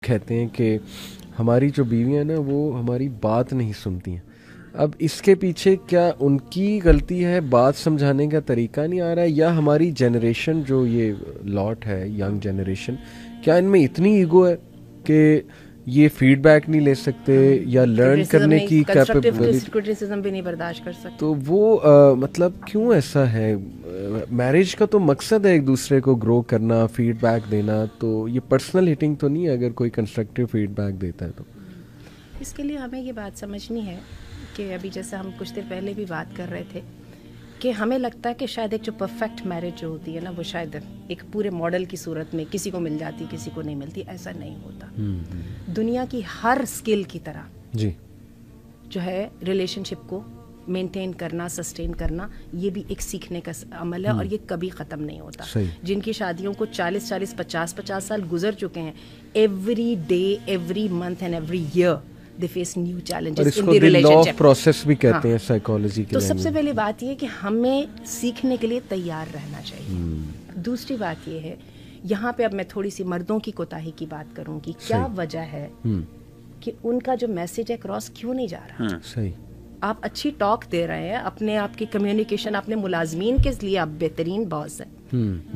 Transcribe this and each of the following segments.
कहते हैं कि हमारी जो बीवियाँ हैं ना वो हमारी बात नहीं सुनती हैं। अब इसके पीछे क्या उनकी गलती है, बात समझाने का तरीका नहीं आ रहा है, या हमारी जनरेशन जो ये लॉट है, यंग जनरेशन, क्या इनमें इतनी ईगो है कि ये फीडबैक नहीं ले सकते या लर्न करने की कैपेबिलिटी, क्रिटिसिज्म भी नहीं बर्दाश्त कर सकते? तो वो मतलब क्यों ऐसा है? मैरिज का तो मकसद है एक दूसरे को ग्रो करना, फीडबैक देना, तो ये पर्सनल हिटिंग तो नहीं है अगर कोई कंस्ट्रक्टिव फीडबैक देता है तो? इसके लिए हमें ये बात समझनी है कि अभी जैसे हम कुछ देर पहले भी बात कर रहे थे कि हमें लगता है कि शायद एक जो परफेक्ट मैरिज जो होती है ना वो शायद एक पूरे मॉडल की सूरत में किसी को मिल जाती, किसी को नहीं मिलती। ऐसा नहीं होता। दुनिया की हर स्किल की तरह जी जो है रिलेशनशिप को मेंटेन करना, सस्टेन करना, ये भी एक सीखने का अमल है और ये कभी ख़त्म नहीं होता। जिनकी शादियों को 40-40, 50-50 साल गुजर चुके हैं, every day, every month and every year they face new challenges in the relationship. Law process भी कहते हैं साइकोलॉजी के। तो सबसे पहली बात ये है कि हमें सीखने के लिए तैयार रहना चाहिए। दूसरी बात ये है, यहाँ पे अब मैं थोड़ी सी मर्दों की कोताही की बात करूंगी। क्या वजह है कि उनका जो मैसेज है क्रॉस क्यों नहीं जा रहा? सही, आप अच्छी टॉक दे रहे हैं, अपने आपकी कम्युनिकेशन, अपने मुलाजमीन के लिए आप बेहतरीन बॉस हैं,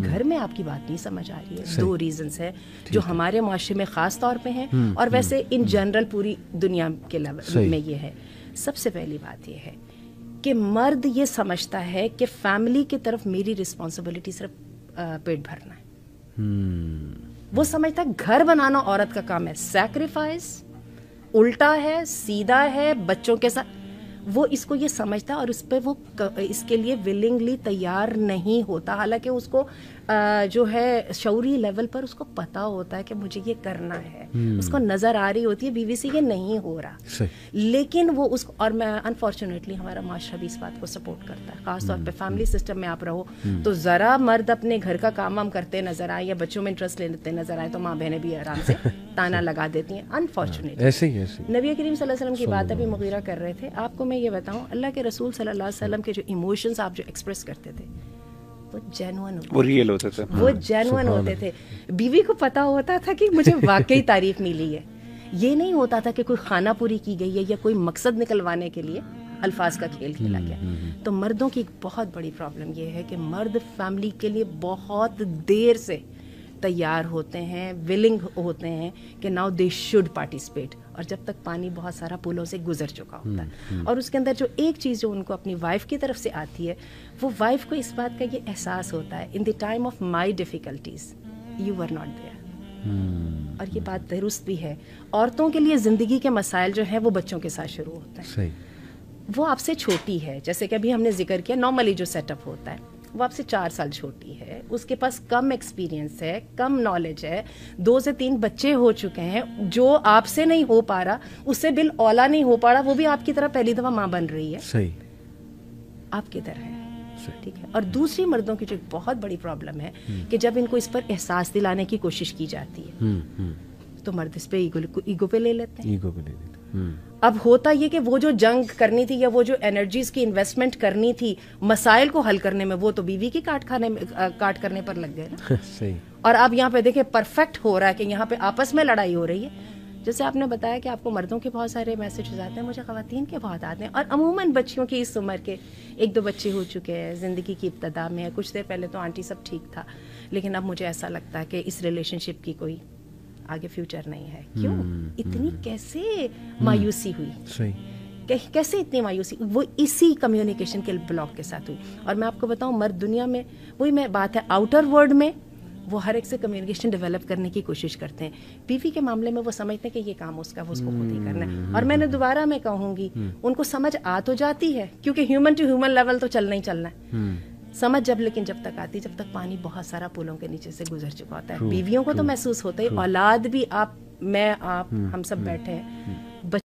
घर में आपकी बात नहीं समझ आ रही है। दो रीजंस है जो हमारे माशरे में खास तौर पे हैं और वैसे इन जनरल पूरी दुनिया के लेवल में ये है। सबसे पहली बात ये है कि मर्द ये समझता है कि फैमिली की तरफ मेरी रिस्पॉन्सिबिलिटी सिर्फ पेट भरना है। वो समझता है घर बनाना औरत का काम है, सैक्रिफाइस उल्टा है, सीधा है, बच्चों के साथ। वो इसको ये समझता है और उस पर वो इसके लिए विलिंगली तैयार नहीं होता। हालांकि उसको जो है शऊरी लेवल पर उसको पता होता है कि मुझे ये करना है, उसको नजर आ रही होती है बीवी से ये नहीं हो रहा, लेकिन वो उसको, और मैं अनफॉर्चुनेटली हमारा माशरा भी इस बात को सपोर्ट करता है। खासतौर पे फैमिली सिस्टम में आप रहो तो जरा मर्द अपने घर का काम वाम करते नजर आए या बच्चों में इंटरेस्ट लेते नजर आए तो माँ बहनें भी आराम से ताना लगा देती हैं। अनफॉर्चुनेटली ऐसे ही नबी करीम सल्लल्लाहु अलैहि वसल्लम की बात अभी मुगीरा कर रहे थे। आपको मैं ये बताऊं, अल्लाह के रसूल सल्लल्लाहु अलैहि वसल्लम के जो इमोशंस आप जो एक्सप्रेस करते थे वो जेन्युइन होते थे, वो रियल होते थे, वो जेन्युइन होते थे। बीवी को पता होता था कि मुझे वाकई तारीफ मिली है। ये नहीं होता था कि कोई खाना पूरी की गई है या कोई मकसद निकलवाने के लिए अल्फाज का खेल खेला गया। तो मर्दों की एक बहुत बड़ी प्रॉब्लम ये है कि मर्द फैमिली के लिए बहुत देर से तैयार होते हैं, विलिंग होते हैं कि नाउ दे शुड पार्टिसिपेट, और जब तक पानी बहुत सारा पुलों से गुजर चुका होता है और उसके अंदर जो एक चीज़ जो उनको अपनी वाइफ की तरफ से आती है, वो वाइफ को इस बात का ये एहसास होता है, in the time of my difficulties you were not there. और ये बात दुरुस्त भी है। औरतों के लिए ज़िंदगी के मसाइल जो है वो बच्चों के साथ शुरू होता है। सही। वो आपसे छोटी है, जैसे कि अभी हमने जिक्र किया, नॉर्मली जो सेटअप होता है वो आपसे 4 साल छोटी है, उसके पास कम एक्सपीरियंस है, कम नॉलेज है, 2 से 3 बच्चे हो चुके हैं, जो आपसे नहीं हो पा रहा उससे बिल औला नहीं हो पा रहा, वो भी आपकी तरह पहली दफा माँ बन रही है। सही। आपकी तरह है, ठीक है। और दूसरी मर्दों की जो एक बहुत बड़ी प्रॉब्लम है कि जब इनको इस पर एहसास दिलाने की कोशिश की जाती है तो मर्द इस पे ईगो पे ले लेते हैं। अब होता ये कि वो जो जंग करनी थी या वो जो एनर्जीज की इन्वेस्टमेंट करनी थी मसाइल को हल करने में, वो तो बीवी की काट करने पर लग गए ना। सही। और अब यहाँ पे देखिए परफेक्ट हो रहा है कि यहाँ पे आपस में लड़ाई हो रही है। जैसे आपने बताया कि आपको मर्दों के बहुत सारे मैसेजेस आते हैं, मुझे ख़वातीन के बहुत आते हैं, और अमूमन बच्चियों की इस उम्र के 1-2 बच्चे हो चुके हैं, ज़िंदगी की इब्तदा में है। कुछ देर पहले तो आंटी सब ठीक था, लेकिन अब मुझे ऐसा लगता है कि इस रिलेशनशिप की कोई आगे फ्यूचर नहीं है। क्यों इतनी कैसे मायूसी हुई? सही। कैसे इतनी मायूसी? वो इसी कम्युनिकेशन के ब्लॉक के साथ हुई। और मैं आपको बताऊं, मर्द दुनिया में, वही मैं बात है, आउटर वर्ल्ड में वो हर एक से कम्युनिकेशन डेवलप करने की कोशिश करते हैं। बीवी के मामले में वो समझते हैं कि ये काम उसका, वो उसको खुद ही करना है। और मैंने दोबारा मैं कहूँगी, उनको समझ आ तो जाती है, क्योंकि ह्यूमन टू ह्यूमन लेवल तो चलना ही चलना है। समझ लेकिन जब तक आती, जब तक पानी बहुत सारा पुलों के नीचे से गुजर चुका होता है। बीवियों को तो महसूस होता है, औलाद भी, आप, मैं, आप, हम सब बैठे हैं,